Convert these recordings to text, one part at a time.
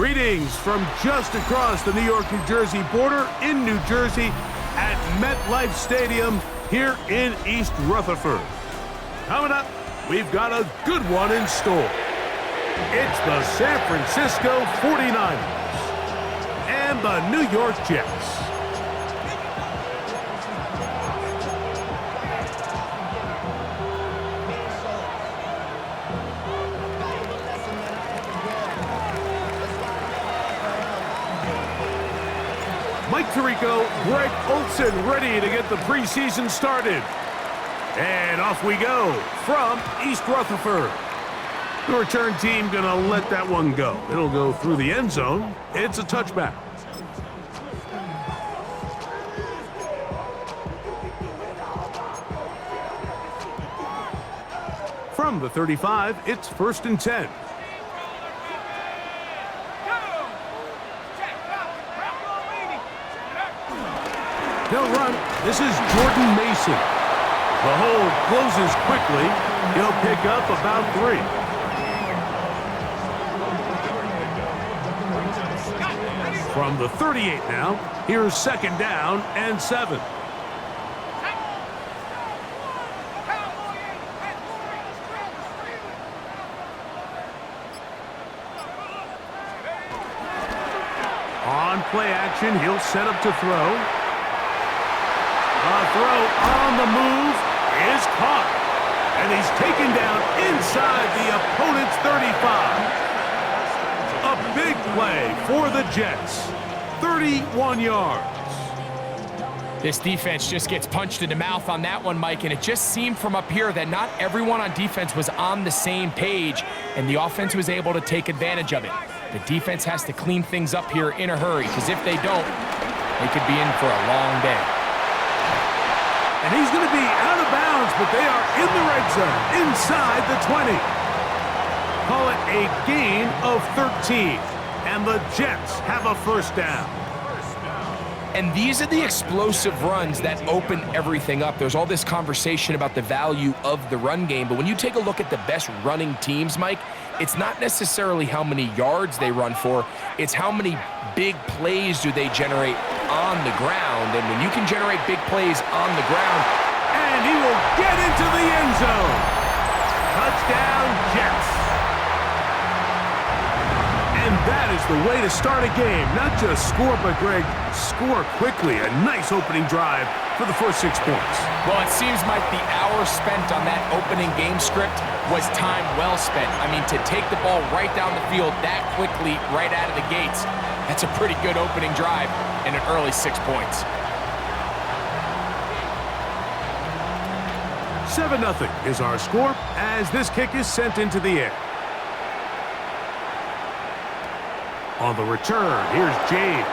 Greetings from just across the New York-New Jersey border in New Jersey at MetLife Stadium here in East Rutherford. Coming up, we've got a good one in store. It's the San Francisco 49ers and the New York Jets. Mike Tirico, Greg Olson ready to get the preseason started. And off we go from East Rutherford. The return team gonna let that one go. It'll go through the end zone. It's a touchback. From the 35, it's 1st and 10. He'll run. This is Jordan Mason. The hole closes quickly. He'll pick up about 3. From the 38 now, here's 2nd down and 7. On play action, he'll set up to throw. A throw on the move is caught. And he's taken down inside the opponent's 35. A big play for the Jets. 31 yards. This defense just gets punched in the mouth on that one, Mike, and it just seemed from up here that not everyone on defense was on the same page, and the offense was able to take advantage of it. The defense has to clean things up here in a hurry, because if they don't, they could be in for a long day. And he's going to be out of bounds, but they are in the red zone, inside the 20. Call it a gain of 13, and the Jets have a 1st down. And these are the explosive runs that open everything up. There's all this conversation about the value of the run game, but when you take a look at the best running teams, Mike, it's not necessarily how many yards they run for, it's how many big plays do they generate on the ground. And when you can generate big plays on the ground, and he will get into the end zone. Touchdown, Jets. And that is the way to start a game. Not just score, but, Greg, score quickly. A nice opening drive for the first 6 points. Well, it seems like the hour spent on that opening game script was time well spent. I mean, to take the ball right down the field that quickly right out of the gates, that's a pretty good opening drive and an early 6 points. 7-0 is our score as this kick is sent into the air. On the return, here's James.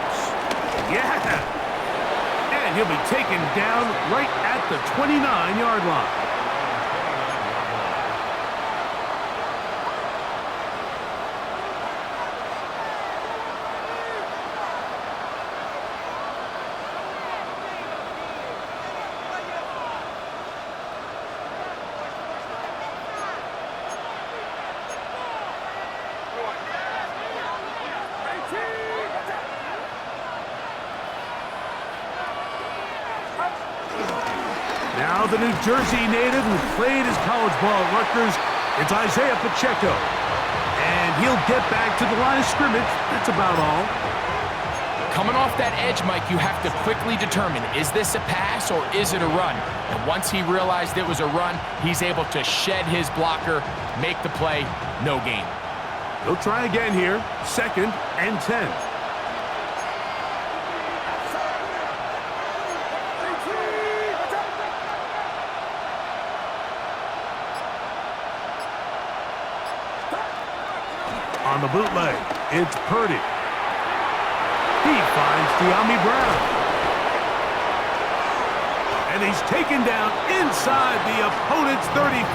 Yeah! And he'll be taken down right at the 29-yard line. Now the New Jersey native who played his college ball at Rutgers, it's Isaiah Pacheco. And he'll get back to the line of scrimmage. That's about all. Coming off that edge, Mike, you have to quickly determine, is this a pass or is it a run? And once he realized it was a run, he's able to shed his blocker, make the play, no gain. He'll try again here, 2nd and 10. On the bootleg, it's Purdy. He finds De'Ami Brown. And he's taken down inside the opponent's 35.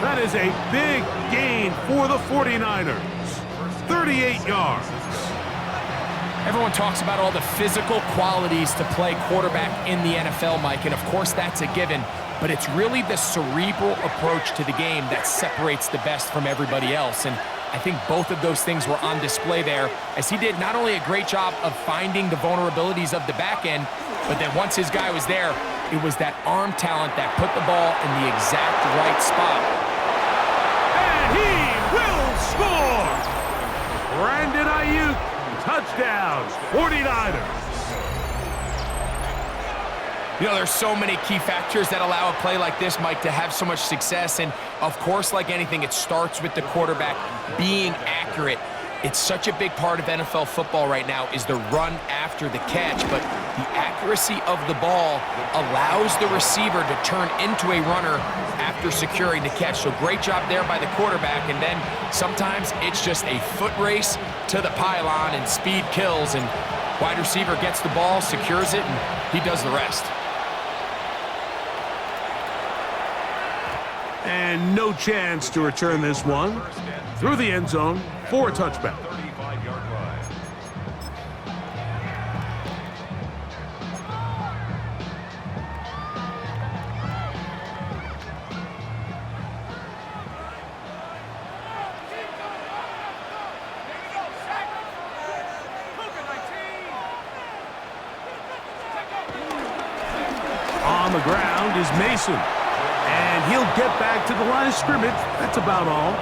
That is a big gain for the 49ers. 38 yards. Everyone talks about all the physical qualities to play quarterback in the NFL, Mike, and of course that's a given. But it's really the cerebral approach to the game that separates the best from everybody else. And I think both of those things were on display there, as he did not only a great job of finding the vulnerabilities of the back end, but then once his guy was there, it was that arm talent that put the ball in the exact right spot. And he will score! Brandon Ayuk, touchdown, 49ers. You know, there's so many key factors that allow a play like this, Mike, to have so much success. And, of course, like anything, it starts with the quarterback being accurate. It's such a big part of NFL football right now is the run after the catch. But the accuracy of the ball allows the receiver to turn into a runner after securing the catch. So great job there by the quarterback. And then sometimes it's just a foot race to the pylon and speed kills. And wide receiver gets the ball, secures it, and he does the rest. And no chance to return this one through the end zone for a touchback. On the ground is Mason. And he'll get back to the line of scrimmage. That's about all.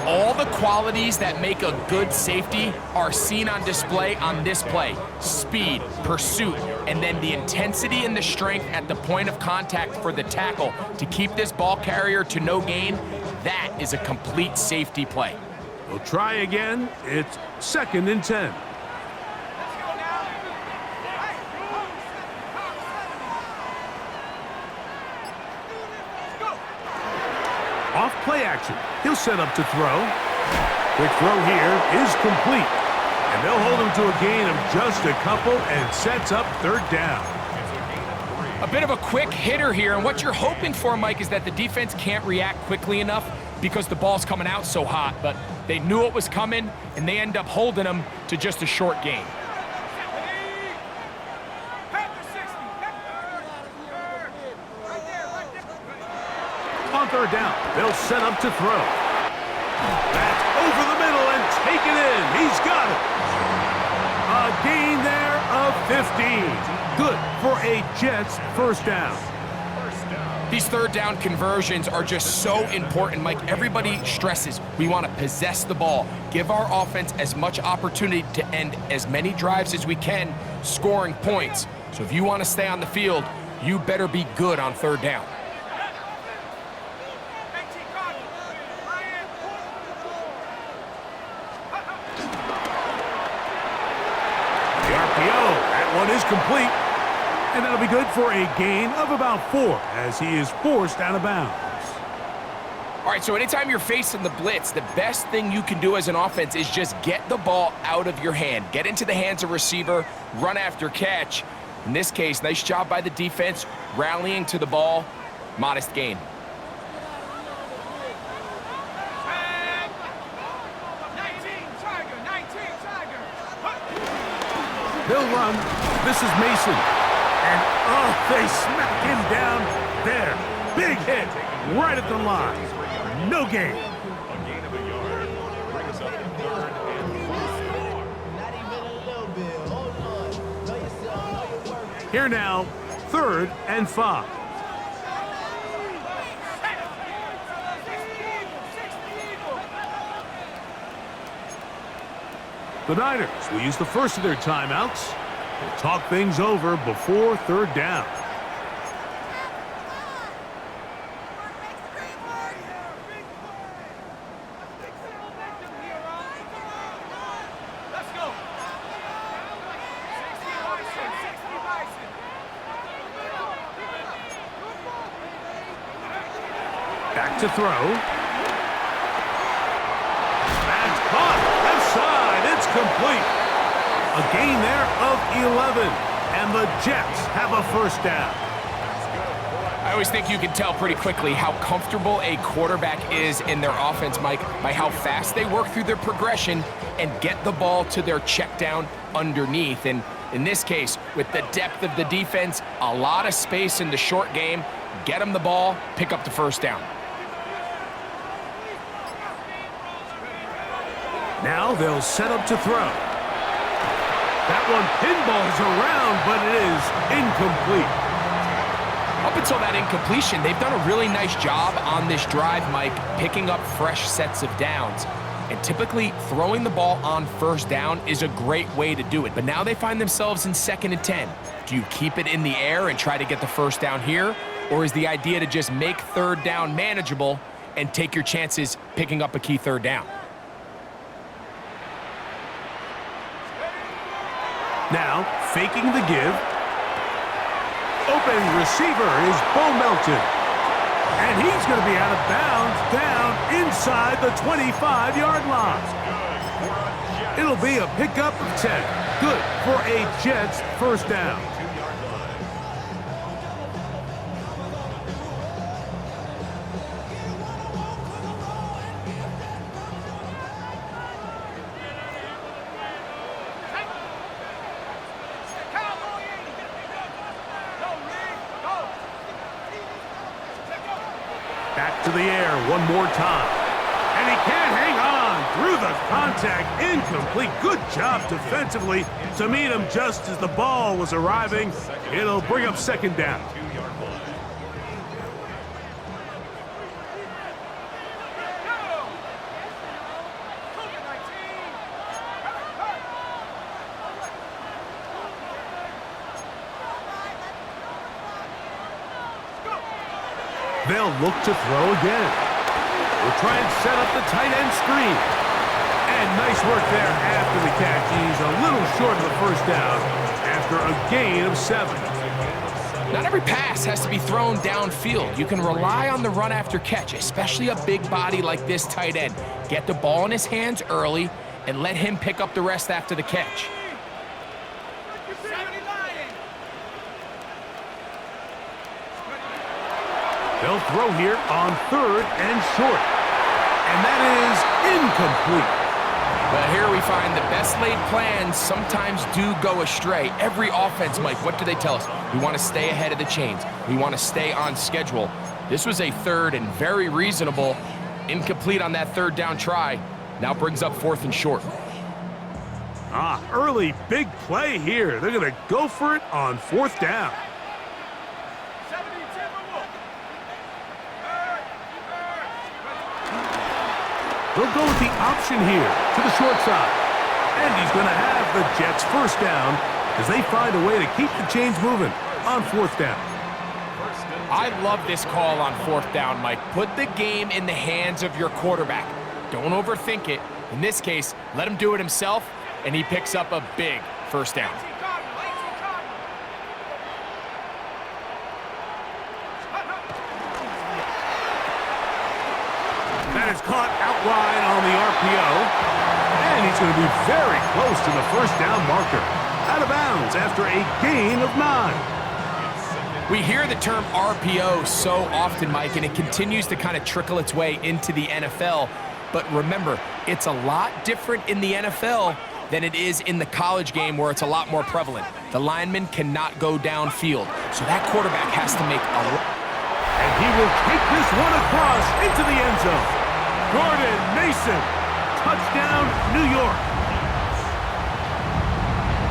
All the qualities that make a good safety are seen on display on this play. Speed, pursuit, and then the intensity and the strength at the point of contact for the tackle to keep this ball carrier to no gain. That is a complete safety play. We'll try again. It's 2nd and 10. Off play action. He'll set up to throw. Quick throw here is complete. And they'll hold him to a gain of just a couple and sets up 3rd down. A bit of a quick hitter here, and what you're hoping for, Mike, is that the defense can't react quickly enough because the ball's coming out so hot, but they knew it was coming, and they end up holding him to just a short gain. On 3rd down, they'll set up to throw. That's over the middle and take it in. He's got it. A gain there of 15. Good for a Jets 1st down. These 3rd down conversions are just so important, Mike. Everybody stresses we want to possess the ball, give our offense as much opportunity to end as many drives as we can, scoring points. So if you want to stay on the field, you better be good on 3rd down. That one is complete, and that'll be good for a gain of about 4 as he is forced out of bounds. All right, so anytime you're facing the blitz, the best thing you can do as an offense is just get the ball out of your hand. Get into the hands of receiver, run after catch. In this case, nice job by the defense, rallying to the ball, modest gain. They'll run. This is Mason. And, oh, they smack him down there. Big hit right at the line. No gain. Here now, 3rd and 5. The Niners will use the first of their timeouts. They'll talk things over before 3rd down. Back to throw. That's caught. Left side. It's complete. A gain there of 11. And the Jets have a 1st down. I always think you can tell pretty quickly how comfortable a quarterback is in their offense, Mike, by how fast they work through their progression and get the ball to their check down underneath. And in this case, with the depth of the defense, a lot of space in the short game, get them the ball, pick up the 1st down. Now they'll set up to throw. That one pinballs around, but it is incomplete. Up until that incompletion, they've done a really nice job on this drive, Mike, picking up fresh sets of downs. And typically, throwing the ball on first down is a great way to do it. But now they find themselves in 2nd and 10. Do you keep it in the air and try to get the first down here? Or is the idea to just make 3rd down manageable and take your chances picking up a key 3rd down? Now, faking the give. Open receiver is Bo Melton. And he's going to be out of bounds down inside the 25-yard line. It'll be a pickup of 10. Good for a Jets first down. Back to the air one more time. And he can't hang on through the contact. Incomplete. Good job defensively to meet him just as the ball was arriving. It'll bring up 2nd down. They'll look to throw again. We'll try and set up the tight end screen. And nice work there after the catch. He's a little short of the first down after a gain of 7. Not every pass has to be thrown downfield. You can rely on the run after catch, especially a big body like this tight end. Get the ball in his hands early and let him pick up the rest after the catch. They'll throw here on 3rd and short. And that is incomplete. But here we find the best laid plans sometimes do go astray. Every offense, Mike, what do they tell us? We want to stay ahead of the chains. We want to stay on schedule. This was a 3rd and very reasonable. Incomplete on that 3rd down try. Now brings up 4th and short. Early big play here. They're going to go for it on 4th down. They'll go with the option here to the short side. And he's going to have the Jets first down as they find a way to keep the chains moving on 4th down. I love this call on 4th down, Mike. Put the game in the hands of your quarterback. Don't overthink it. In this case, let him do it himself, and he picks up a big first down. That is caught out wide on the RPO. And he's going to be very close to the first down marker. Out of bounds after a gain of 9. We hear the term RPO so often, Mike, and it continues to kind of trickle its way into the NFL. But remember, it's a lot different in the NFL than it is in the college game where it's a lot more prevalent. The lineman cannot go downfield, so that quarterback has to make a... And he will take this one across into the end zone. Jordan Mason, touchdown, New York.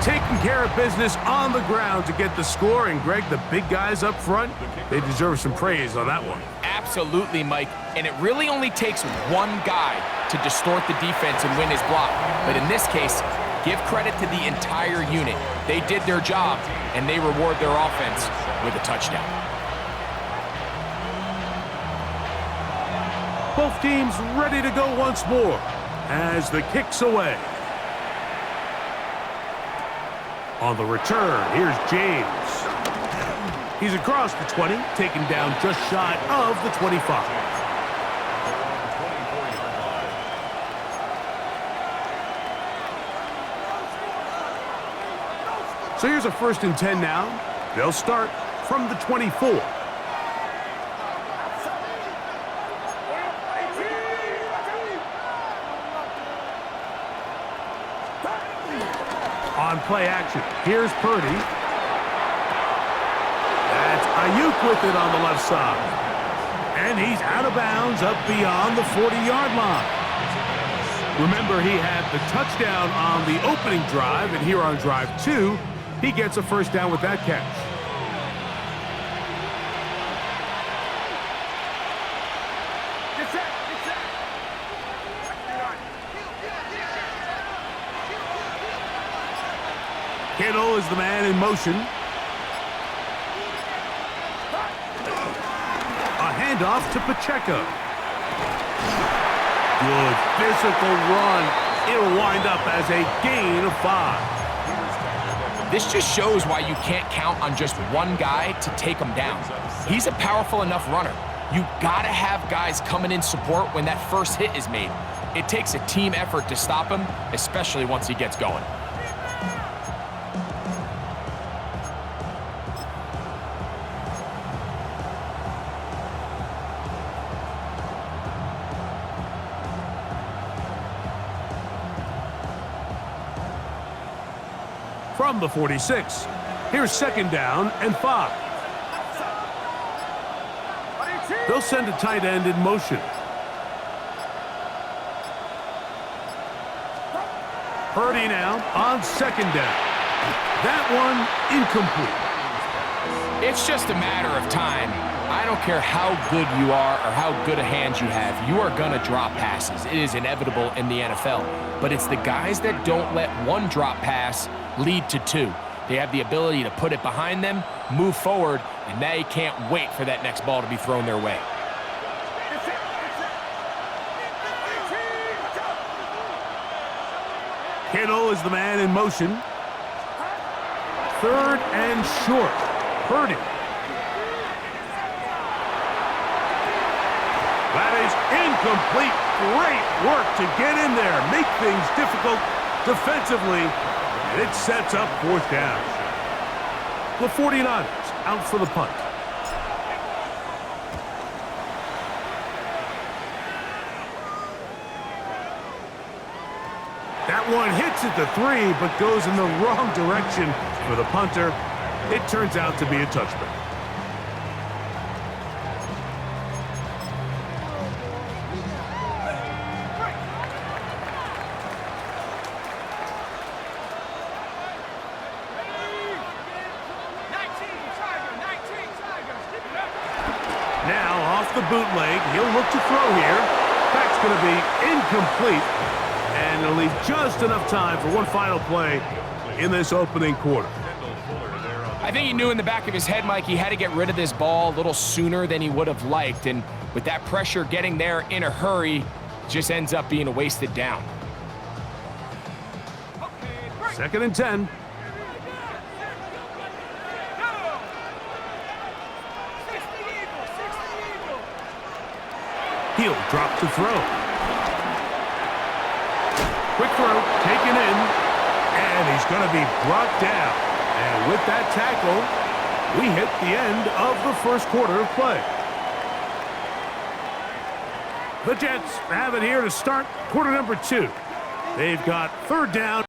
Taking care of business on the ground to get the score. And Greg, the big guys up front, they deserve some praise on that one. Absolutely, Mike. And it really only takes one guy to distort the defense and win his block. But in this case, give credit to the entire unit. They did their job, and they reward their offense with a touchdown. Both teams ready to go once more as the kick's away. On the return, here's James. He's across the 20, taken down just shy of the 25. So here's a 1st and 10 now. They'll start from the 24. On play action, here's Purdy. That's Ayuk with it on the left side. And he's out of bounds up beyond the 40-yard line. Remember, he had the touchdown on the opening drive, and here on drive 2, he gets a first down with that catch. Kittle is the man in motion. A handoff to Pacheco. Good physical run. It'll wind up as a gain of 5. This just shows why you can't count on just one guy to take him down. He's a powerful enough runner. You gotta have guys coming in support when that first hit is made. It takes a team effort to stop him, especially once he gets going. From the 46, here's second down and 5. They'll send a tight end in motion. Purdy now on second down. That one incomplete. It's just a matter of time. I don't care how good you are or how good a hand you have, you are gonna drop passes. It is inevitable in the NFL. But it's the guys that don't let one drop pass lead to 2. They have the ability to put it behind them, move forward, and they can't wait for that next ball to be thrown their way. Kittle is the man in motion. Third and short. Purdy. That is incomplete. Great work to get in there, make things difficult defensively, and it sets up fourth down. The 49ers out for the punt. That one hits at the 3, but goes in the wrong direction for the punter. It turns out to be a touchback. Now off the bootleg, he'll look to throw here. That's going to be incomplete, and it'll leave just enough time for one final play in this opening quarter. I think he knew in the back of his head, Mike, he had to get rid of this ball a little sooner than he would have liked, and with that pressure getting there in a hurry, just ends up being a wasted down. Second and 10. He'll drop to throw. Quick throw, taken in, and he's going to be brought down. And with that tackle, we hit the end of the first quarter of play. The Jets have it here to start quarter number 2. They've got third down.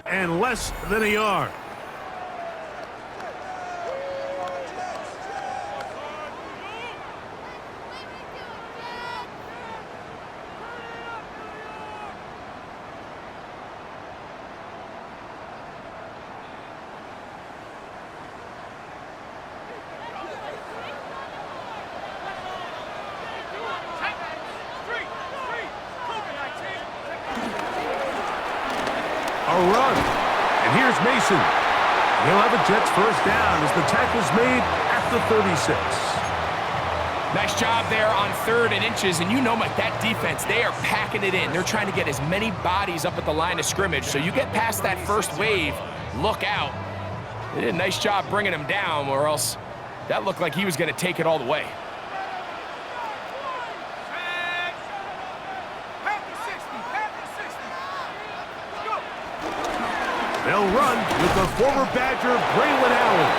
and less than a yard. A run, and here's Mason. He'll have a Jets first down as the tackle's made at the 36. Nice job there on 3rd and inches, and you know, Mike, that defense, they are packing it in. They're trying to get as many bodies up at the line of scrimmage, so you get past that first wave, look out. They did a nice job bringing him down, or else that looked like he was going to take it all the way. They'll run with the former Badger, Braylon Allen.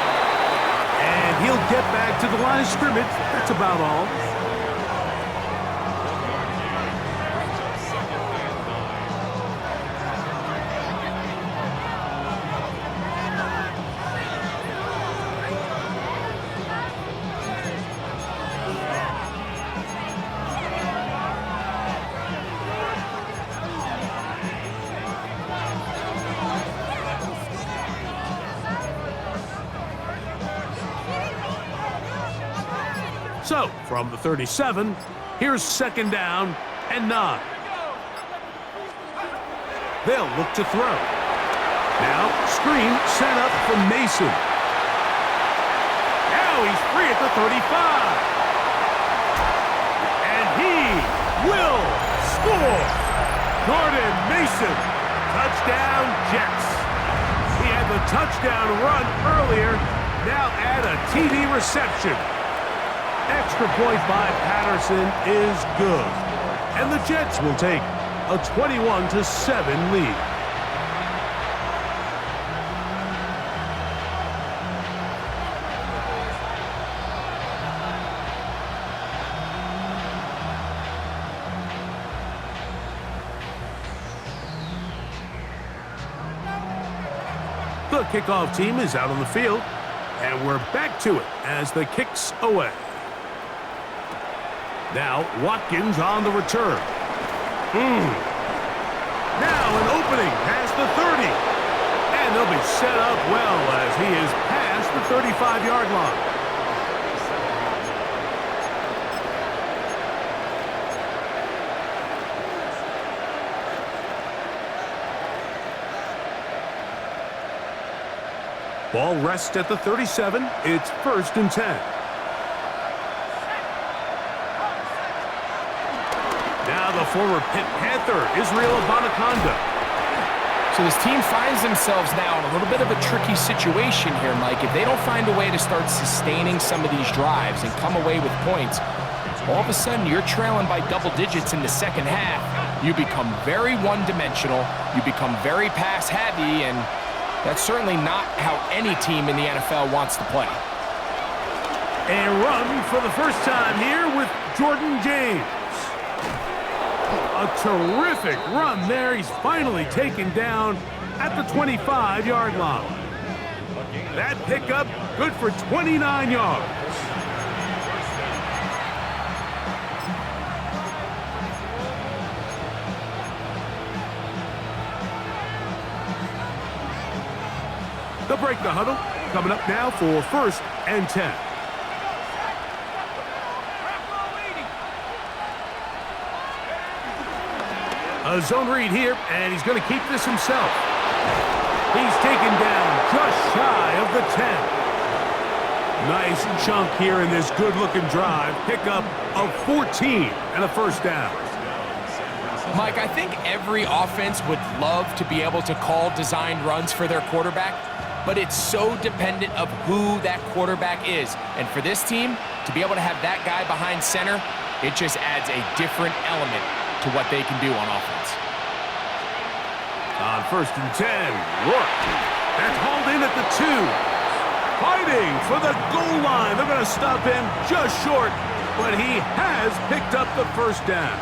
And he'll get back to the line of scrimmage. That's about all. So, from the 37, here's 2nd down and 9. They'll look to throw. Now, screen set up for Mason. Now he's free at the 35. And he will score. Jordan Mason, touchdown Jets. He had the touchdown run earlier. Now add a TD reception. Extra point by Patterson is good. And the Jets will take a 21-7 lead. The kickoff team is out on the field, and we're back to it as the kick's away. Now, Watkins on the return. Now an opening past the 30. And they'll be set up well as he is past the 35-yard line. Ball rests at the 37. It's 1st and 10. Now the former Pitt Panther, Israel Abanikanda. So this team finds themselves now in a little bit of a tricky situation here, Mike. If they don't find a way to start sustaining some of these drives and come away with points, all of a sudden you're trailing by double digits in the second half. You become very one-dimensional. You become very pass-heavy, and that's certainly not how any team in the NFL wants to play. A run for the first time here with Jordan James. A terrific run there. He's finally taken down at the 25-yard line. That pickup good for 29 yards. They'll break the huddle. Coming up now for 1st and 10. A zone read here, and he's going to keep this himself. He's taken down just shy of the 10. Nice chunk here in this good-looking drive. Pickup of 14 and a first down. Mike, I think every offense would love to be able to call designed runs for their quarterback, but it's so dependent of who that quarterback is. And for this team, to be able to have that guy behind center, it just adds a different element to what they can do on offense. On 1st and 10, Rourke. That's hauled in at the 2. Fighting for the goal line. They're going to stop him just short, but he has picked up the first down.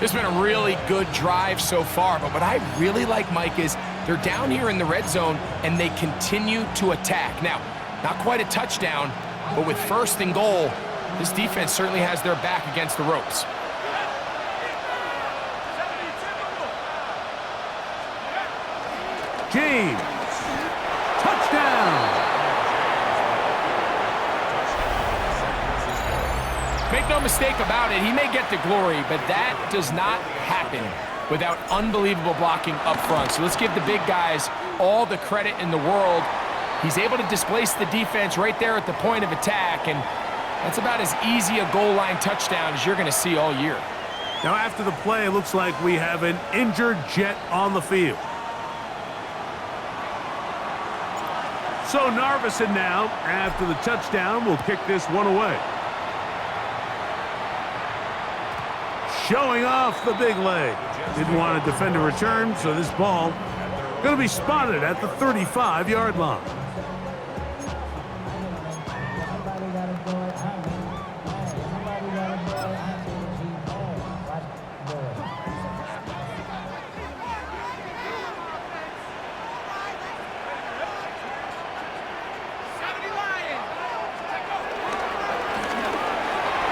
It's been a really good drive so far, but what I really like, Mike, is They're down here in the red zone, and they continue to attack. Now, not quite a touchdown, but with 1st and goal, this defense certainly has their back against the ropes. James, touchdown! Make no mistake about it, he may get the glory, but that does not happen without unbelievable blocking up front. So let's give the big guys all the credit in the world. He's able to displace the defense right there at the point of attack, and that's about as easy a goal line touchdown as you're going to see all year. Now after the play, it looks like we have an injured Jet on the field. So Narveson now, after the touchdown, will kick this one away. Showing off the big leg. Didn't want to defend a return, so this ball going to be spotted at the 35-yard line.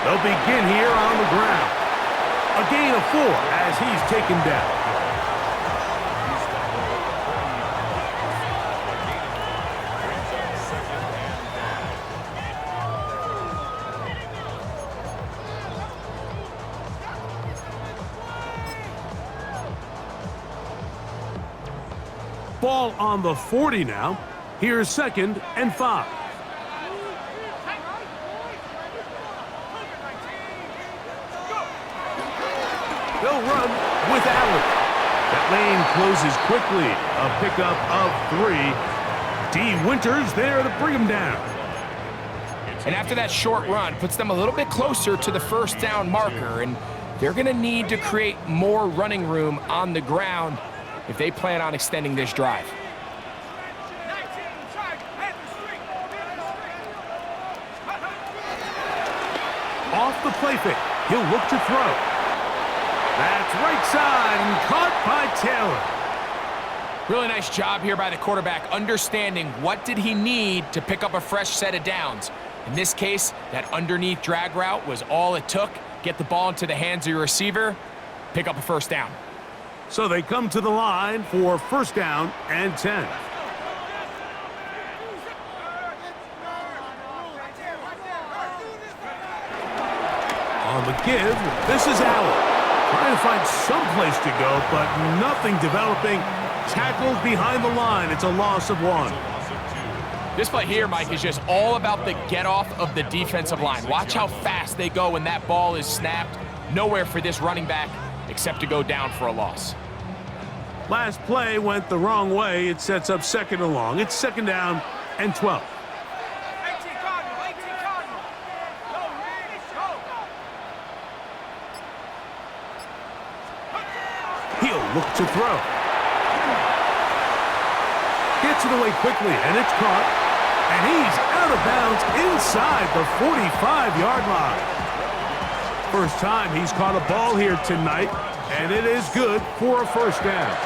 They'll begin here on the ground. A gain of 4 as he's taken down. Ball on the 40 now. Here's 2nd and 5. They'll run with Allen. That lane closes quickly. A pickup of 3. D. Winters there to bring him down. And after that short run, puts them a little bit closer to the 1st down marker, and they're going to need to create more running room on the ground if they plan on extending this drive. Off the play fake. He'll look to throw. That's right side and caught by Taylor. Really nice job here by the quarterback, understanding what did he need to pick up a fresh set of downs. In this case, that underneath drag route was all it took. Get the ball into the hands of your receiver, pick up a 1st down. So they come to the line for 1st down and 10. On the give, this is Allen. Trying to find some place to go, but nothing developing. Tackled behind the line. It's a loss of 1. This play here, Mike, is just all about the get-off of the defensive line. Watch how fast they go when that ball is snapped. Nowhere for this running back except to go down for a loss. Last play went the wrong way. It sets up 2nd and long. It's 2nd down and 12. He'll look to throw. Gets it away quickly, and it's caught. And he's out of bounds inside the 45-yard line. First time he's caught a ball here tonight, and it is good for a 1st down.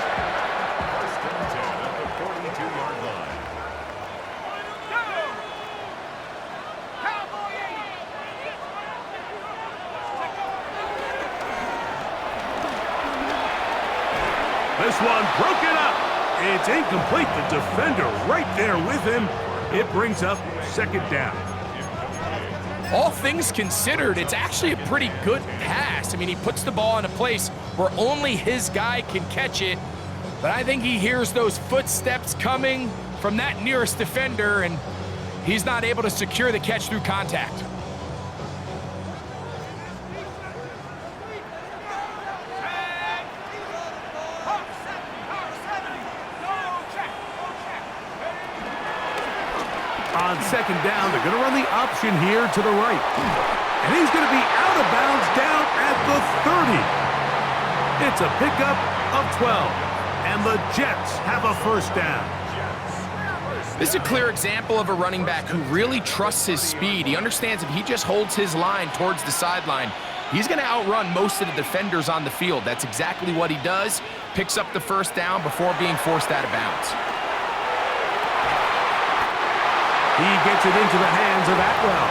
This one broken up. It's incomplete. The defender right there with him. It brings up 2nd down. All things considered, it's actually a pretty good pass. I mean, he puts the ball in a place where only his guy can catch it. But I think he hears those footsteps coming from that nearest defender, and he's not able to secure the catch through contact. On 2nd down, they're going to run the option here to the right. And he's going to be out of bounds down at the 30. It's a pickup of 12. And the Jets have a 1st down. This is a clear example of a running back who really trusts his speed. He understands if he just holds his line towards the sideline, he's going to outrun most of the defenders on the field. That's exactly what he does. Picks up the first down before being forced out of bounds. He gets it into the hands of Atwell.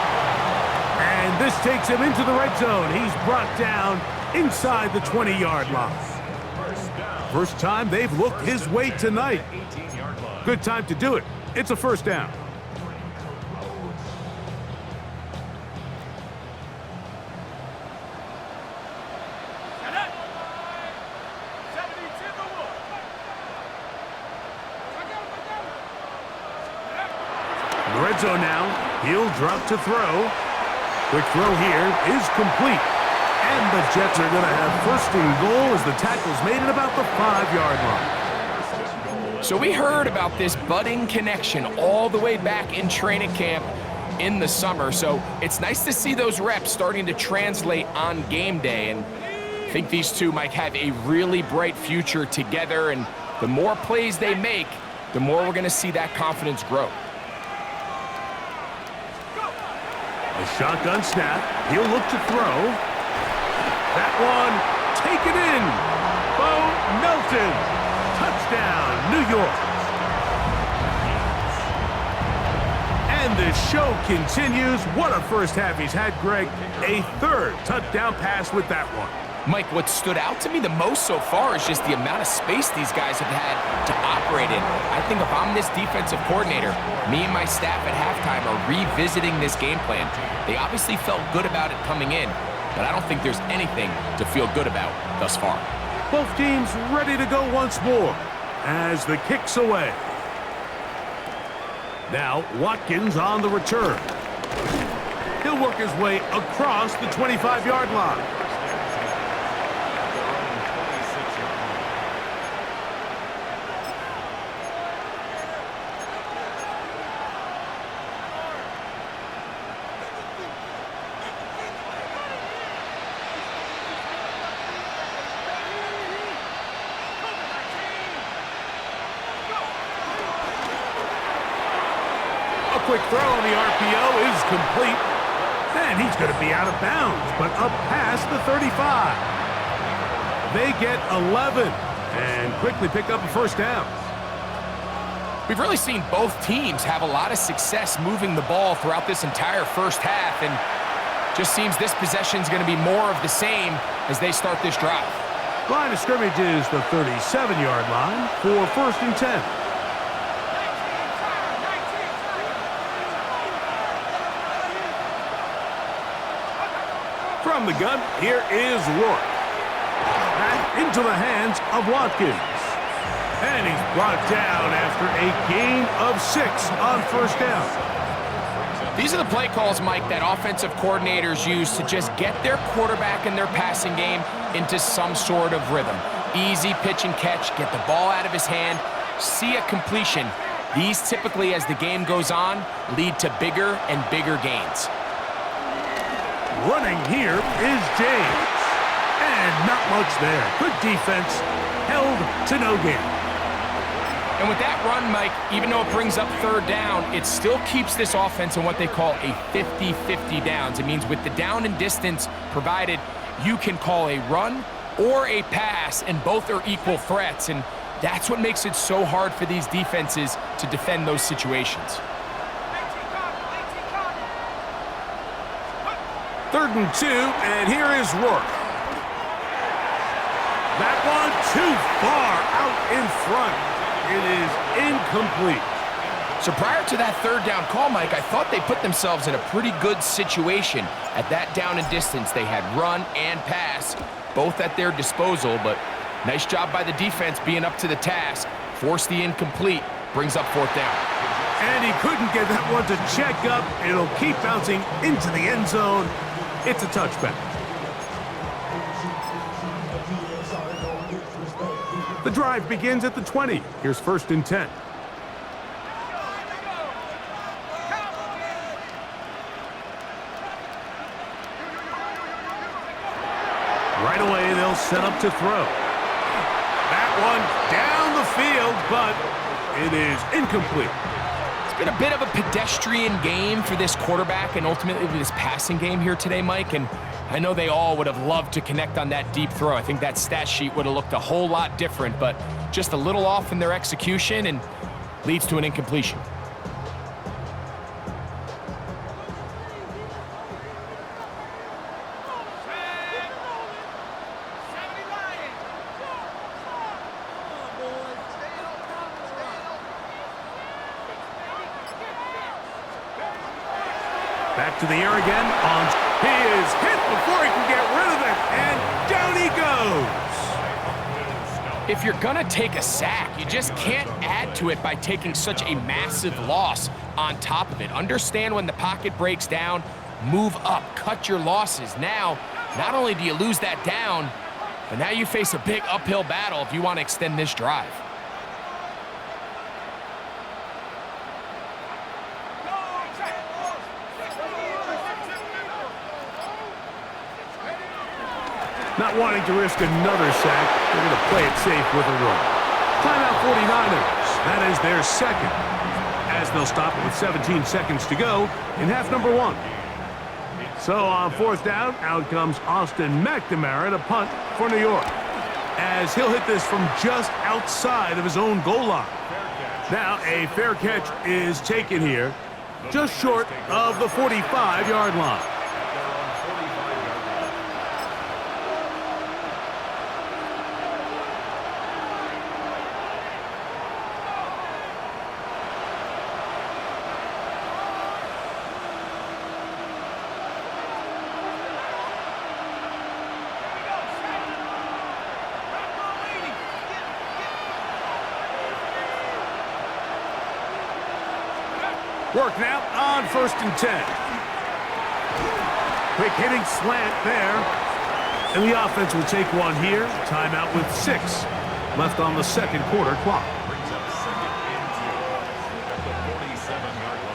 And this takes him into the red zone. He's brought down inside the 20-yard line. First time they've looked his way tonight. Good time to do it. It's a first down. In the red zone now. He'll drop to throw. Quick throw here is complete. And the Jets are going to have first and goal as the tackle's made at about the 5-yard line. So we heard about this budding connection all the way back in training camp in the summer. So it's nice to see those reps starting to translate on game day. And I think these two might have a really bright future together. And the more plays they make, the more we're going to see that confidence grow. A shotgun snap. He'll look to throw. That one taken in. Bo Melton. Touchdown, New York. And the show continues. What a first half he's had, Greg. A third touchdown pass with that one. Mike, what stood out to me the most so far is just the amount of space these guys have had to operate in. I think if I'm this defensive coordinator, me and my staff at halftime are revisiting this game plan. They obviously felt good about it coming in, but I don't think there's anything to feel good about thus far. Both teams ready to go once more as the kick's away. Now Watkins on the return. He'll work his way across the 25-yard line. Quick throw on the RPO is complete. And he's going to be out of bounds, but up past the 35. They get 11 and quickly pick up a first down. We've really seen both teams have a lot of success moving the ball throughout this entire first half, and just seems this possession is going to be more of the same as they start this drive. Line of scrimmage is the 37-yard line for first and 10. From the gun, here is Rourke. Back into the hands of Watkins. And he's brought down after a gain of 6 on first down. These are the play calls, Mike, that offensive coordinators use to just get their quarterback and their passing game into some sort of rhythm. Easy pitch and catch, get the ball out of his hand, see a completion. These typically, as the game goes on, lead to bigger and bigger gains. Running here is James. And not much there. Good defense. Held to no gain. And with that run, Mike, even though it brings up third down, it still keeps this offense in what they call a 50-50 downs. It means with the down and distance provided, you can call a run or a pass, and both are equal threats. And that's what makes it so hard for these defenses to defend those situations. 3rd and 2, and here is Rourke. That one too far out in front. It is incomplete. So prior to that third down call, Mike, I thought they put themselves in a pretty good situation at that down and distance. They had run and pass, both at their disposal, but nice job by the defense being up to the task. Force the incomplete, brings up 4th down. And he couldn't get that one to check up. It'll keep bouncing into the end zone. It's a touchback. The drive begins at the 20. Here's 1st and 10. Right away, they'll set up to throw. That one down the field, but it is incomplete. It's been a bit of a pedestrian game for this quarterback and ultimately this passing game here today, Mike, and I know they all would have loved to connect on that deep throw. I think that stat sheet would have looked a whole lot different, but just a little off in their execution and leads to an incompletion. Back to the air again. He is hit before he can get rid of it, and down he goes. If you're gonna take a sack, you just can't add to it by taking such a massive loss on top of it. Understand when the pocket breaks down, move up, cut your losses. Now, not only do you lose that down, but now you face a big uphill battle if you want to extend this drive. Not wanting to risk another sack, they're going to play it safe with a run. Timeout 49ers. That is their second, as they'll stop it with 17 seconds to go in half number 1. So on fourth down, out comes Austin McNamara to punt for New York, as he'll hit this from just outside of his own goal line. Now a fair catch is taken here, just short of the 45-yard line. Working out on 1st and 10. Quick hitting slant there. And the offense will take one here. Timeout with 6 left on the second quarter clock. Brings up 2nd and 10 at the 47-yard line.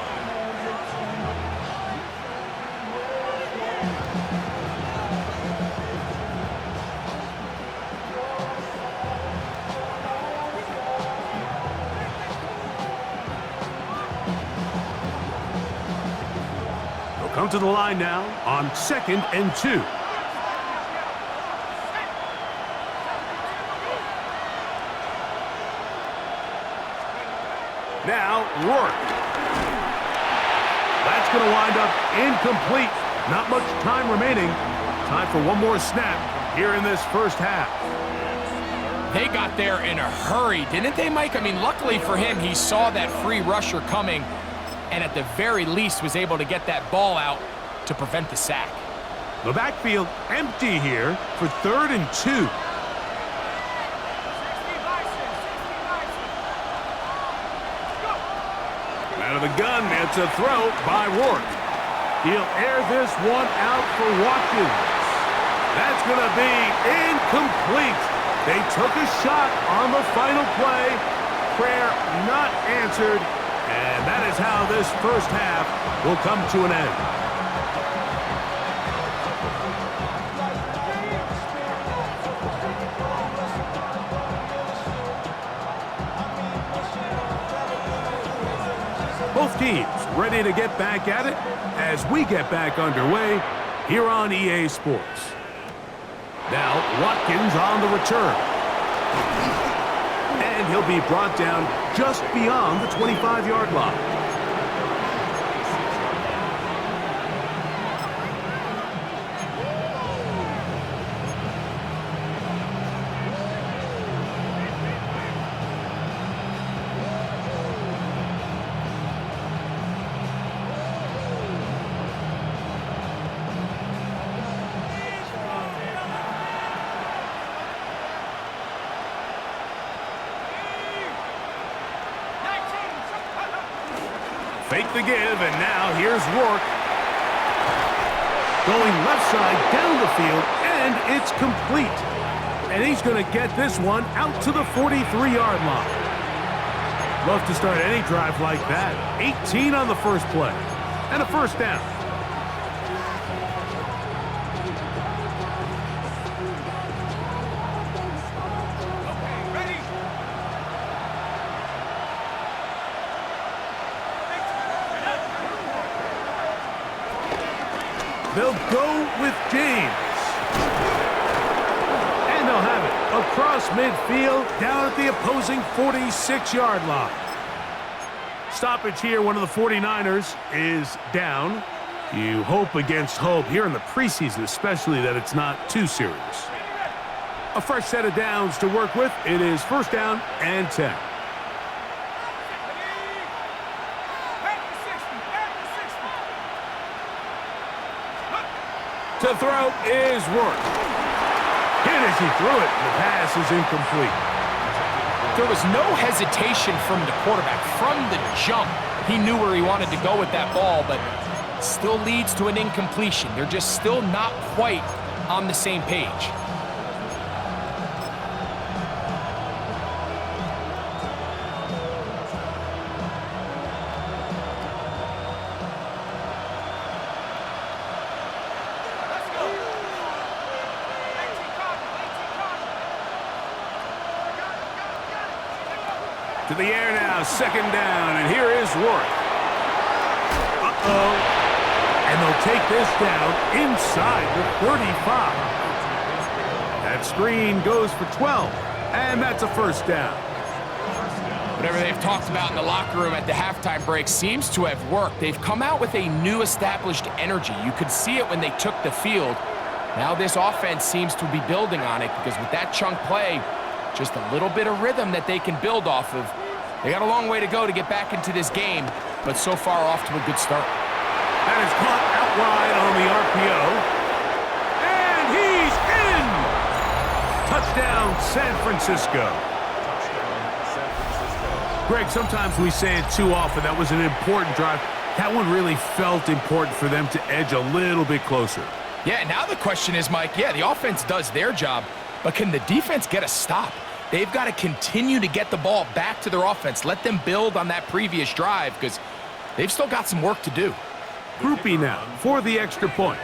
Come to the line now on 2nd and 2. Now, Rourke. That's going to wind up incomplete. Not much time remaining. Time for one more snap here in this first half. They got there in a hurry, didn't they, Mike? I mean, luckily for him, he saw that free rusher coming and at the very least was able to get that ball out to prevent the sack. The backfield empty here for 3rd and 2. Out of the gun, it's a throw by Rourke. He'll air this one out for Watkins. That's going to be incomplete. They took a shot on the final play. Prayer not answered. And that is how this first half will come to an end. Both teams ready to get back at it as we get back underway here on EA Sports. Now Watkins on the return. And he'll be brought down just beyond the 25-yard line. Fake the give, and now here's Rourke. Going left side down the field, and it's complete. And he's going to get this one out to the 43-yard line. Love to start any drive like that. 18 on the first play, and a first down. with James. And they'll have it across midfield down at the opposing 46-yard line. Stoppage here, one of the 49ers is down. You hope against hope here in the preseason, especially that it's not too serious. A fresh set of downs to work with. It is first down and 10. To throw is Rourke. Hit as he threw it. The pass is incomplete. There was no hesitation from the quarterback. From the jump, he knew where he wanted to go with that ball, but still leads to an incompletion. They're just still not quite on the same page. To the air now, second down, and here is Rourke. Uh-oh. And they'll take this down inside the 35. That screen goes for 12, and that's a first down. Whatever they've talked about in the locker room at the halftime break seems to have worked. They've come out with a new established energy. You could see it when they took the field. Now this offense seems to be building on it because with that chunk play, just a little bit of rhythm that they can build off of. They got a long way to go to get back into this game, but so far off to a good start. That is caught out wide on the RPO. And he's in! Touchdown, San Francisco. Greg, sometimes we say it too often. That was an important drive. That one really felt important for them to edge a little bit closer. Yeah, now the question is, Mike, yeah, the offense does their job, but can the defense get a stop? They've got to continue to get the ball back to their offense. Let them build on that previous drive because they've still got some work to do. Groupie now for the extra point.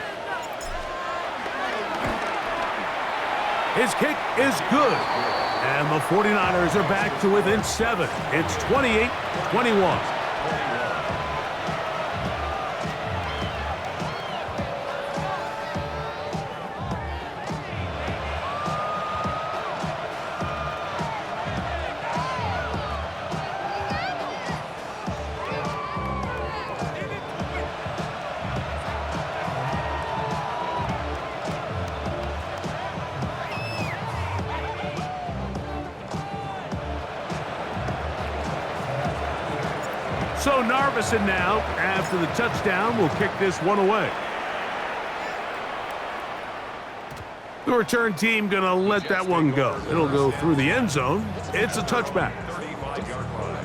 His kick is good. And the 49ers are back to within 7. It's 28-21. So Narveson now, after the touchdown, will kick this one away. The return team going to let that one go. It'll go through the end zone. It's a touchback. 35-yard line.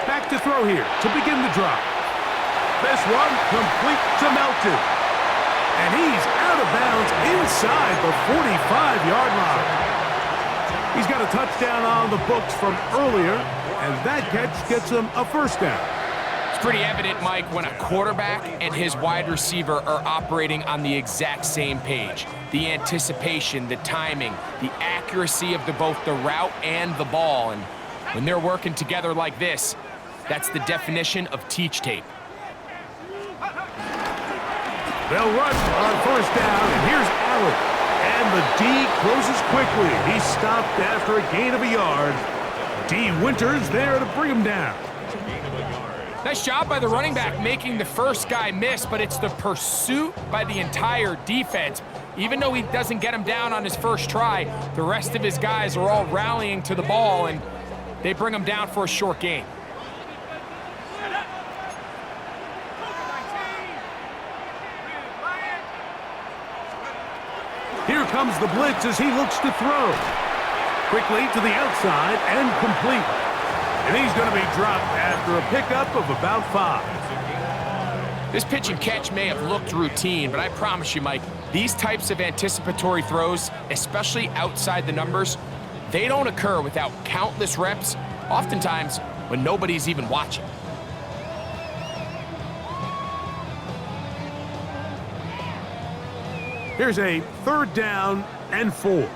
Back to throw here to begin the drive. This one complete to Melton. And he's out of bounds inside the 45-yard line. He's got a touchdown on the books from earlier, and that catch gets him a first down. It's pretty evident, Mike, when a quarterback and his wide receiver are operating on the exact same page. The anticipation, the timing, the accuracy of both the route and the ball. And when they're working together like this, that's the definition of teach tape. They'll run on first down, and here's Allen. And the D closes quickly. He's stopped after a gain of a yard. D. Winters there to bring him down. Nice job by the running back making the first guy miss, but it's the pursuit by the entire defense. Even though he doesn't get him down on his first try, the rest of his guys are all rallying to the ball, and they bring him down for a short gain. Here comes the blitz as he looks to throw. Quickly to the outside and complete. And he's going to be dropped after a pickup of about 5. This pitch and catch may have looked routine, but I promise you, Mike, These types of anticipatory throws, especially outside the numbers, they don't occur without countless reps, oftentimes when nobody's even watching. Here's a 3rd down and 4.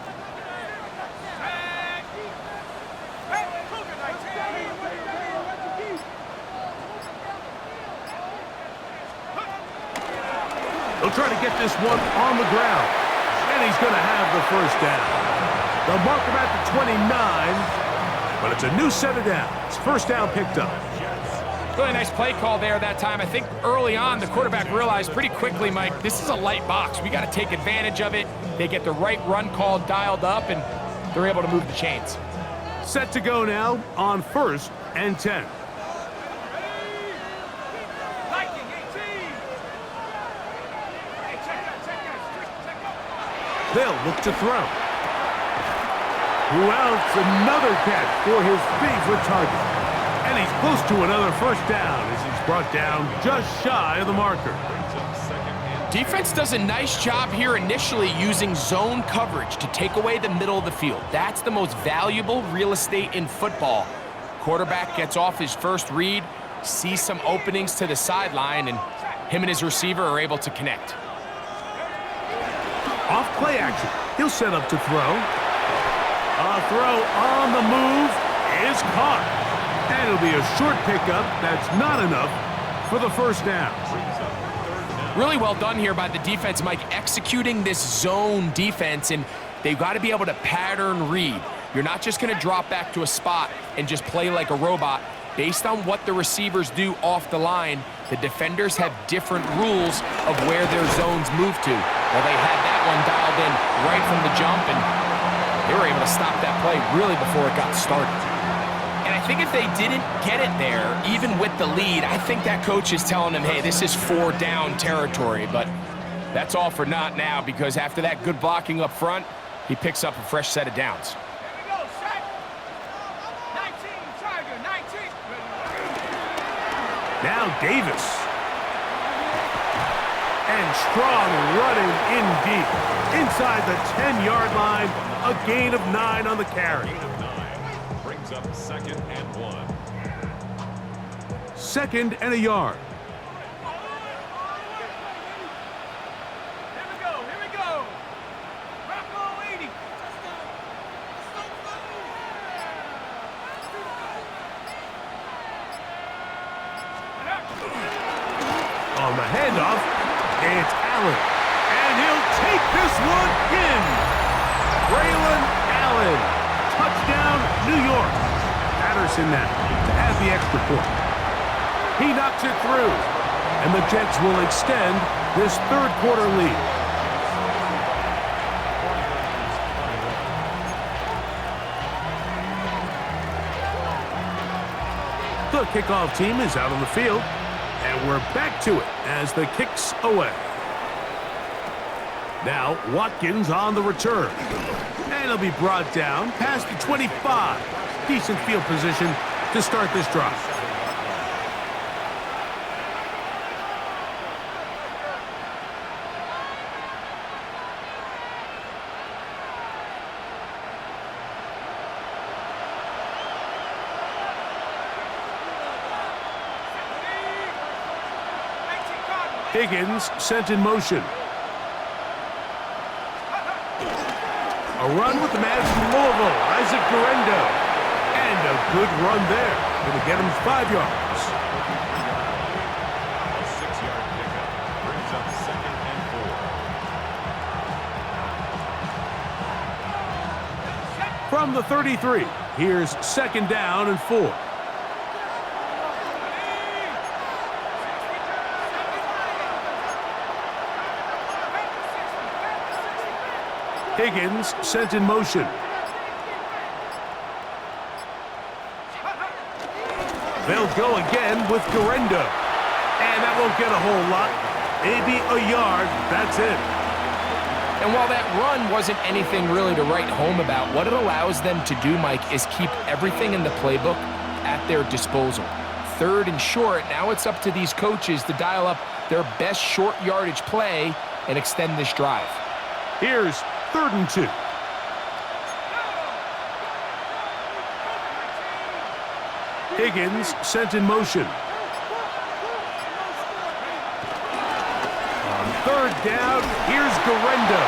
He'll try to get this one on the ground, and he's going to have the 1st down. They'll mark him at the 29, but it's a new set of downs. 1st down picked up. Really nice play call there that time. I think early on, the quarterback realized pretty quickly, Mike, this is a light box. We got to take advantage of it. They get the right run call dialed up, and they're able to move the chains. Set to go now on 1st and 10. They'll look to throw. Who else? Another catch for his favorite target. And he's close to another 1st down as he's brought down just shy of the marker. Defense does a nice job here initially using zone coverage to take away the middle of the field. That's the most valuable real estate in football. Quarterback gets off his first read, sees some openings to the sideline, and him and his receiver are able to connect. Off play action. He'll set up to throw. A throw on the move is caught. And it'll be a short pickup. That's not enough for the 1st down. Really well done here by the defense, Mike, executing this zone defense, and they've got to be able to pattern read. You're not just going to drop back to a spot and just play like a robot. Based on what the receivers do off the line, the defenders have different rules of where their zones move to. Well, they had that one dialed in right from the jump, and they were able to stop that play really before it got started. And I think if they didn't get it there, even with the lead, I think that coach is telling them, hey, this is 4 down territory. But that's all for naught now, because after that good blocking up front, he picks up a fresh set of downs. Now Davis. And Strong running in deep. Inside the 10-yard line, a gain of 9 on the carry. Brings up 2nd and 1. 2nd and a yard. Here we go. Rocco 80. On the handoff, it's Allen. And he'll take this one in. Braylon Allen. Touchdown, New York. Patterson now to add the extra point. He knocks it through. And the Jets will extend this 3rd quarter lead. The kickoff team is out on the field. And we're back to it as the kick's away. Now Watkins on the return. And he'll be brought down past the 25. Decent field position to start this drive. Higgins sent in motion. A run with the man from Louisville, Isaac Guerendo. And a good run there. Going to get him 5 yards. A 6-yard pickup brings up 2nd and 4. From the 33, here's 2nd down and 4. Higgins sent in motion. They'll go again with Guerendo. And that won't get a whole lot. Maybe a yard. That's it. And while that run wasn't anything really to write home about, what it allows them to do, Mike, is keep everything in the playbook at their disposal. 3rd and short, now it's up to these coaches to dial up their best short yardage play and extend this drive. Here's 3rd and 2. Higgins sent in motion. On 3rd down, here's Garendo.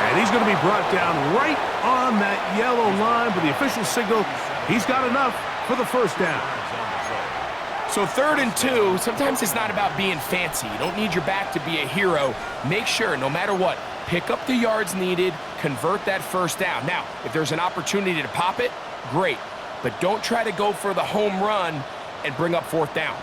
And he's going to be brought down right on that yellow line, but the official signal, he's got enough for the 1st down. So 3rd and 2, sometimes it's not about being fancy. You don't need your back to be a hero. Make sure, no matter what, pick up the yards needed, convert that 1st down. Now, if there's an opportunity to pop it, great. But don't try to go for the home run and bring up 4th down.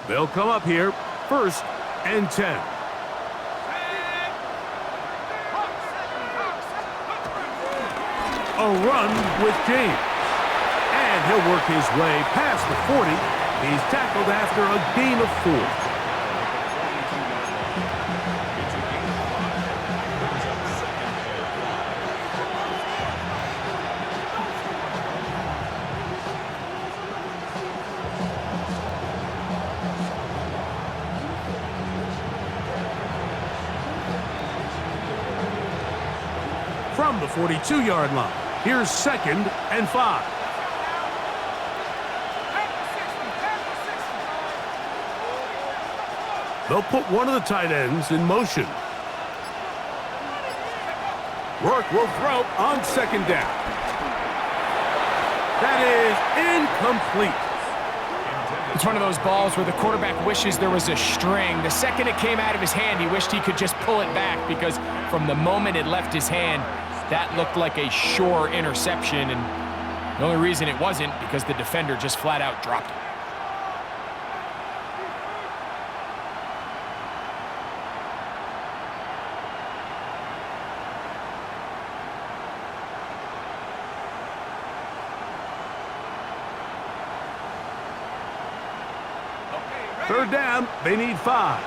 They'll come up here, 1st and 10. A run with James. And he'll work his way past the 40. He's tackled after a gain of 4. From the 42-yard line, here's 2nd and 5. They'll put one of the tight ends in motion. Rourke will throw on 2nd down. That is incomplete. It's one of those balls where the quarterback wishes there was a string. The second it came out of his hand, he wished he could just pull it back, because from the moment it left his hand, that looked like a sure interception, and the only reason it wasn't because the defender just flat out dropped it. Third down, they need 5.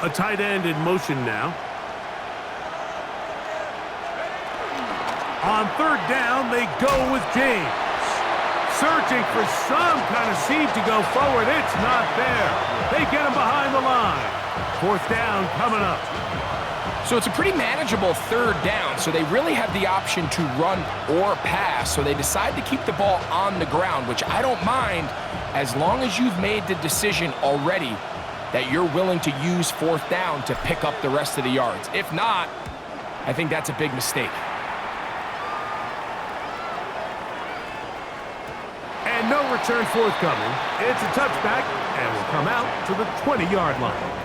A tight end in motion now. On 3rd down, they go with James. Searching for some kind of seam to go forward. It's not there. They get him behind the line. 4th down coming up. So it's a pretty manageable 3rd down, so they really have the option to run or pass, so they decide to keep the ball on the ground, which I don't mind as long as you've made the decision already that you're willing to use 4th down to pick up the rest of the yards. If not, I think that's a big mistake. And no return forthcoming. It's a touchback and will come out to the 20-yard line.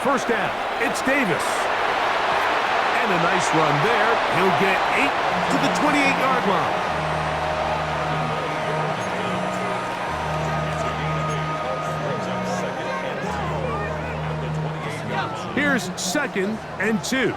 First down, it's Davis. And a nice run there. He'll get 8 to the 28-yard line. Here's 2nd and 2.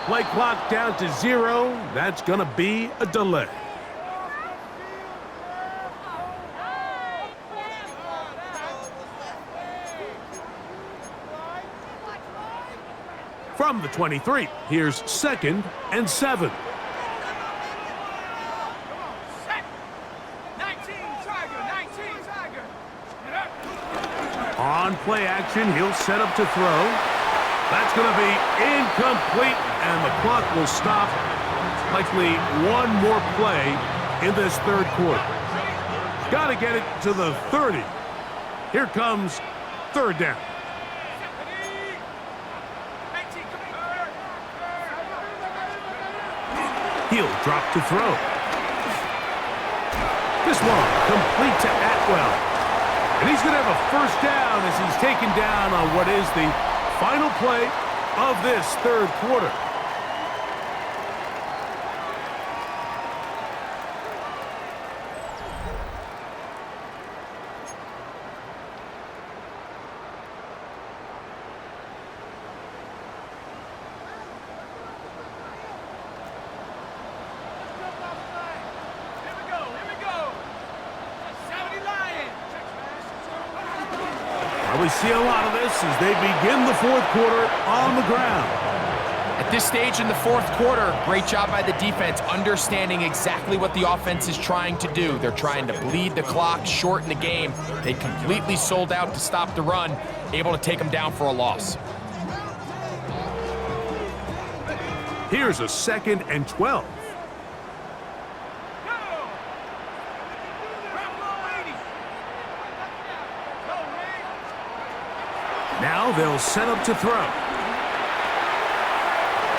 Play clock down to 0. That's going to be a delay. From the 23, here's 2nd and 7. On play action, he'll set up to throw. That's going to be incomplete, and the clock will stop. Likely one more play in this 3rd quarter. Got to get it to the 30. Here comes 3rd down. He'll drop to throw. This one complete to Atwell. And he's going to have a first down as he's taken down on what is the final play of this third quarter. We see a lot of this as they begin the fourth quarter on the ground. At this stage in the fourth quarter, great job by the defense, understanding exactly what the offense is trying to do. They're trying to bleed the clock, shorten the game. They completely sold out to stop the run, able to take them down for a loss. Here's a 2nd and 12. Now they'll set up to throw.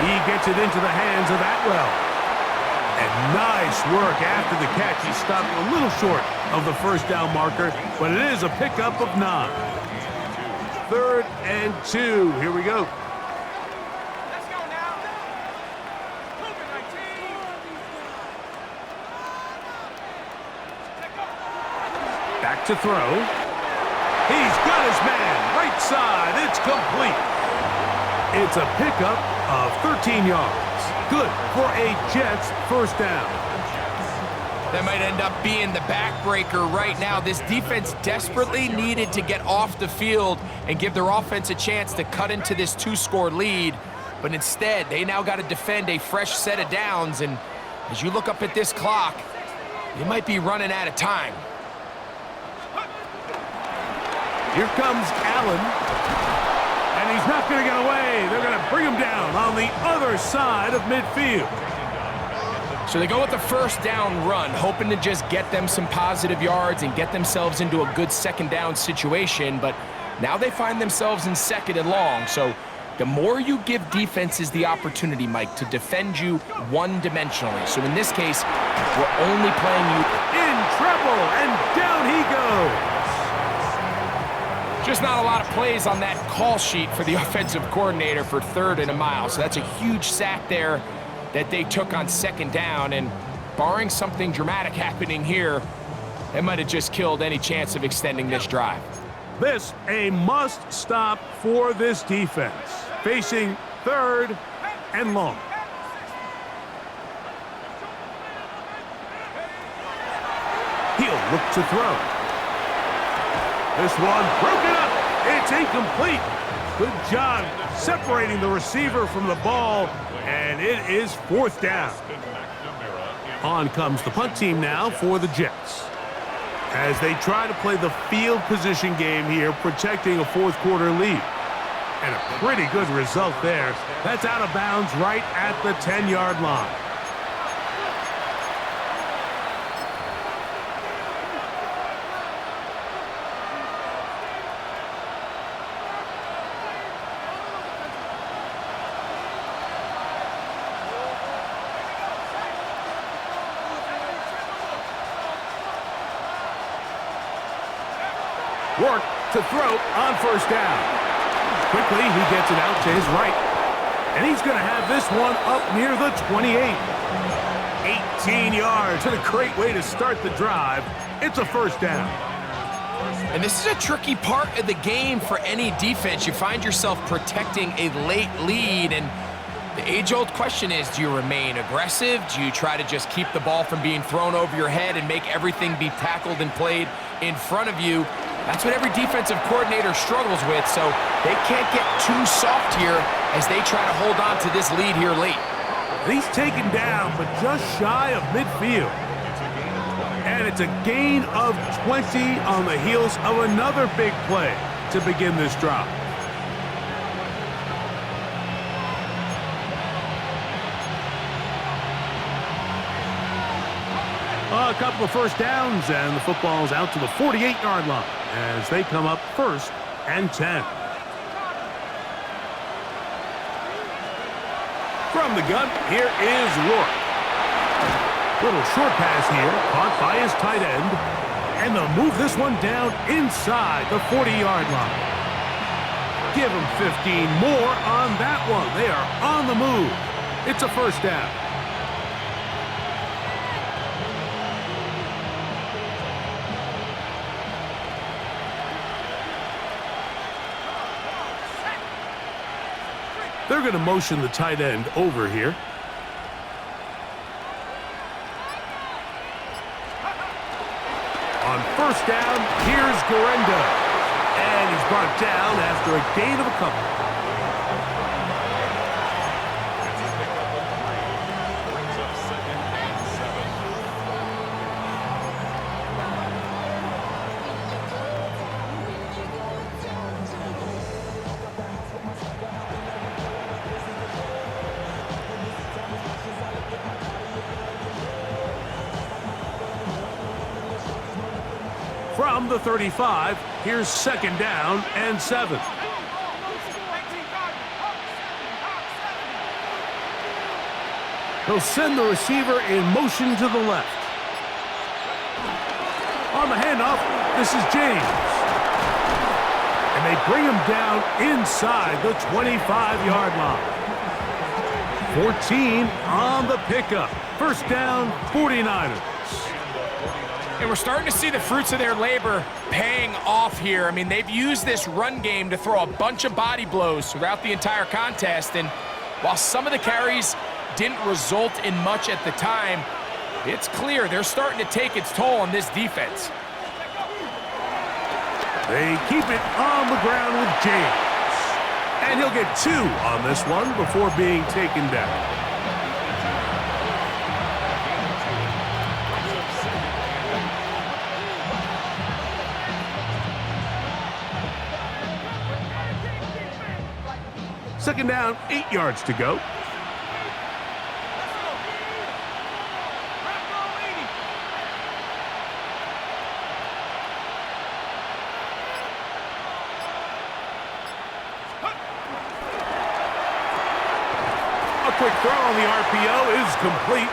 He gets it into the hands of Atwell. And nice work after the catch. He stopped a little short of the first down marker, but it is a pickup of 9. 3rd and 2. Here we go. Let's go now. Move it, 19. Back to throw. He's got his man, right side, it's complete. It's a pickup of 13 yards. Good for a Jets first down. That might end up being the backbreaker right now. This defense desperately needed to get off the field and give their offense a chance to cut into this 2-score lead. But instead, they now got to defend a fresh set of downs. And as you look up at this clock, they might be running out of time. Here comes Allen, and he's not going to get away. They're going to bring him down on the other side of midfield. So they go with the first down run, hoping to just get them some positive yards and get themselves into a good second down situation, but now they find themselves in 2nd and long. So the more you give defenses the opportunity, Mike, to defend you one-dimensionally. So in this case, we're only playing you in trouble, and down he goes. Just not a lot of plays on that call sheet for the offensive coordinator for 3rd and a mile. So that's a huge sack there that they took on 2nd down. And barring something dramatic happening here, it might have just killed any chance of extending this drive. This a must stop for this defense. Facing 3rd and long. He'll look to throw. This one broken up. It's incomplete. Good job separating the receiver from the ball, and it is 4th down. On comes the punt team now for the Jets, as they try to play the field position game here, protecting a fourth quarter lead. And a pretty good result there. That's out of bounds right at the 10-yard line. Work to throw on first down. Quickly, he gets it out to his right. And he's going to have this one up near the 28. 18 yards. And a great way to start the drive. It's a first down. And this is a tricky part of the game for any defense. You find yourself protecting a late lead, and the age-old question is, do you remain aggressive? Do you try to just keep the ball from being thrown over your head and make everything be tackled and played in front of you? That's what every defensive coordinator struggles with, so they can't get too soft here as they try to hold on to this lead here late. He's taken down, but just shy of midfield. And it's a gain of 20 on the heels of another big play to begin this drive. A couple of first downs, and the football's out to the 48-yard line as they come up 1st and 10. From the gun, here is Rourke. Little short pass here, caught by his tight end. And they'll move this one down inside the 40-yard line. Give them 15 more on that one. They are on the move. It's a first down. They're going to motion the tight end over here. On first down, here's Gorenda. And he's brought down after a gain of a couple. It's a pickup of 3. Brings up 2nd and 7. From the 35, here's second down and 7. He'll send the receiver in motion to the left. On the handoff, this is James. And they bring him down inside the 25-yard line. 14 on the pickup. First down, 49ers. And we're starting to see the fruits of their labor paying off here. I mean, they've used this run game to throw a bunch of body blows throughout the entire contest. And while some of the carries didn't result in much at the time, it's clear they're starting to take its toll on this defense. They keep it on the ground with James. And he'll get 2 on this one before being taken down. Second down, 8 yards to go. A quick throw on the RPO is complete.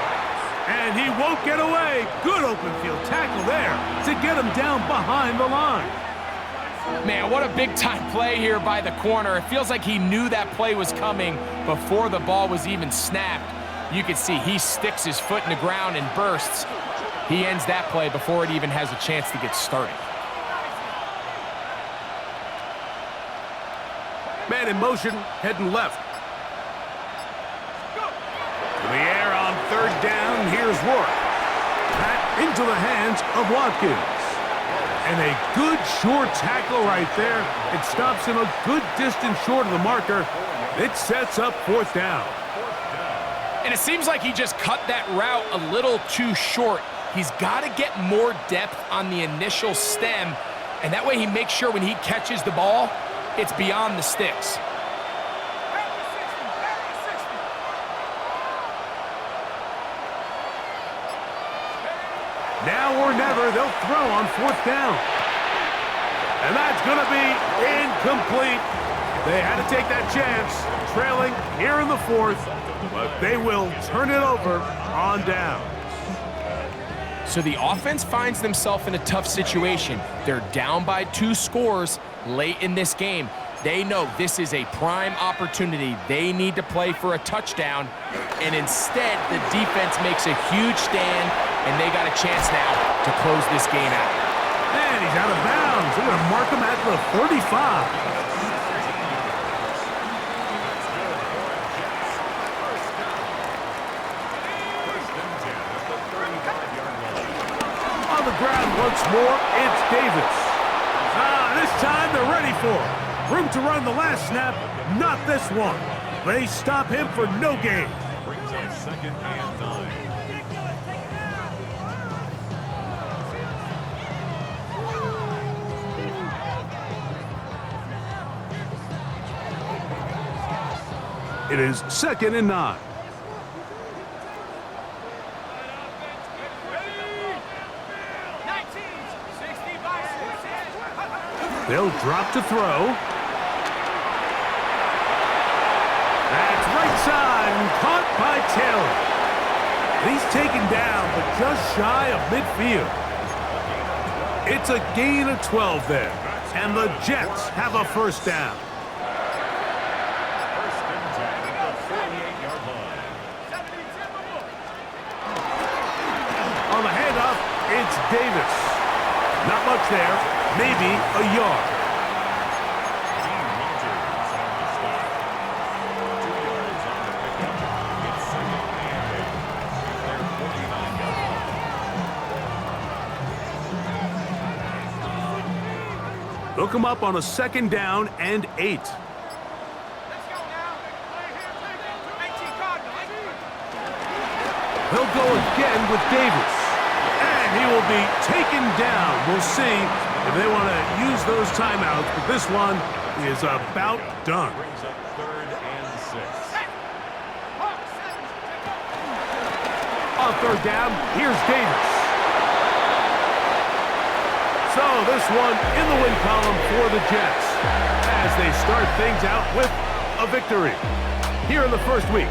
And he won't get away. Good open field tackle there to get him down behind the line. Man, what a big-time play here by the corner. It feels like he knew that play was coming before the ball was even snapped. You can see he sticks his foot in the ground and bursts. He ends that play before it even has a chance to get started. Man in motion, heading left. To the air on third down, here's Rourke. Pat into the hands of Watkins. And a good short tackle right there. It stops him a good distance short of the marker. It sets up fourth down. And it seems like he just cut that route a little too short. He's got to get more depth on the initial stem, and that way he makes sure when he catches the ball, it's beyond the sticks. Now or never, they'll throw on fourth down. And that's going to be incomplete. They had to take that chance, trailing here in the fourth, but they will turn it over on down. So the offense finds themselves in a tough situation. They're down by 2 scores late in this game. They know this is a prime opportunity. They need to play for a touchdown, and instead the defense makes a huge stand, and they got a chance now to close this game out. And he's out of bounds. They're going to mark him at the 35. On the ground once more, it's Davis. This time they're ready for it. Room to run the last snap, not this one. They stop him for no gain. Brings up 2nd and 9. It is 2nd and 9. They'll drop to throw. That's right side and caught by Taylor. And he's taken down, but just shy of midfield. It's a gain of 12 there. And the Jets have a first down. First and 10 at the 48-yard line. On the handoff, it's Davis. Not much there, maybe a yard. Dean Rogers on the stop. 2 yards on the pickup. It's second and 8. Their 49-yard line. They'll come up on a second down and 8. Let's go now. 18 Cardinals. He'll go again with Davis. And he will be taken down. We'll see if they want to use those timeouts, but this one is about done. Brings up third and 6. On third down, here's Davis. So this one in the win column for the Jets as they start things out with a victory here in the first week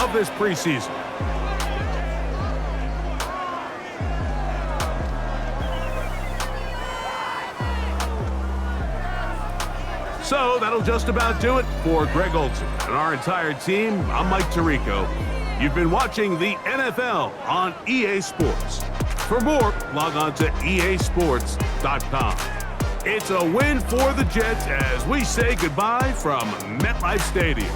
of this preseason. So that'll just about do it for Greg Olson and our entire team. I'm Mike Tirico. You've been watching the NFL on EA Sports. For more, log on to easports.com. It's a win for the Jets as we say goodbye from MetLife Stadium.